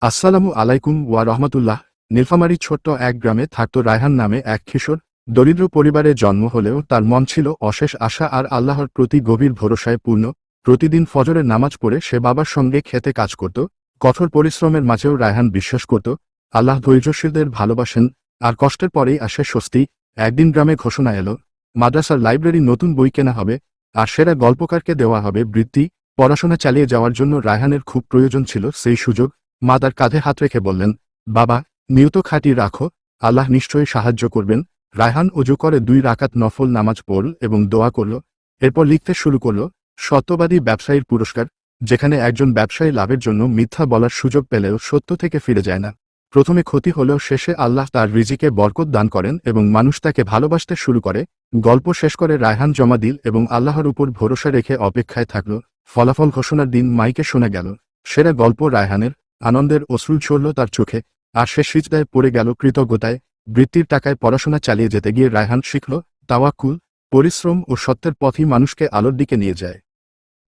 আসসালামু আলাইকুম ওয়া রহমতুল্লাহ। নীলফামারী ছোট্ট এক গ্রামে থাকত রায়হান নামে এক কিশোর। দরিদ্র পরিবারে জন্ম হলেও তার মন ছিল অশেষ আশা আর আল্লাহর প্রতি গভীর ভরসায় পূর্ণ। প্রতিদিন ফজরের নামাজ পড়ে সে বাবার সঙ্গে খেতে কাজ করত। কঠোর পরিশ্রমের মাঝেও রায়হান বিশ্বাস করত আল্লাহ ধৈর্যশীলদের ভালোবাসেন, আর কষ্টের পরেই আসে স্বস্তি। একদিন গ্রামে ঘোষণা এলো, মাদ্রাসার লাইব্রেরি নতুন বই কেনা হবে, আর সেরা গল্পকারকে দেওয়া হবে বৃত্তি। পড়াশোনা চালিয়ে যাওয়ার জন্য রায়হানের খুব প্রয়োজন ছিল সেই সুযোগ। মা তার কাঁধে হাত রেখে বললেন, বাবা, নিয়ত খাঁটি রাখো, আল্লাহ নিশ্চয়ই সাহায্য করবেন। রায়হান অজু করে 2 রাকাত নফল নামাজ পড়ল এবং দোয়া করল। এরপর লিখতে শুরু করল, সত্যবাদী ব্যবসায়ীর পুরস্কার। যেখানে একজন ব্যবসায়ী লাভের জন্য মিথ্যা বলার সুযোগ পেলেও সত্য থেকে ফিরে যায় না। প্রথমে ক্ষতি হলেও শেষে আল্লাহ তার রিজিকে বরকত দান করেন এবং মানুষ তাকে ভালোবাসতে শুরু করে। গল্প শেষ করে রায়হান জমা দিল এবং আল্লাহর উপর ভরসা রেখে অপেক্ষায় থাকল। ফলাফল ঘোষণার দিন মাইকে শোনা গেল। সেরা গল্প রায়হানের। আনন্দের অশ্রু ঝরল তার চোখে, আর সে সিজদায় পড়ে গেল কৃতজ্ঞতায়। বৃত্তির টাকায় পড়াশোনা চালিয়ে যেতে গিয়ে রায়হান শিখল, তাওয়াক্কুল, পরিশ্রম ও সত্যের পথই মানুষকে আলোর দিকে নিয়ে যায়।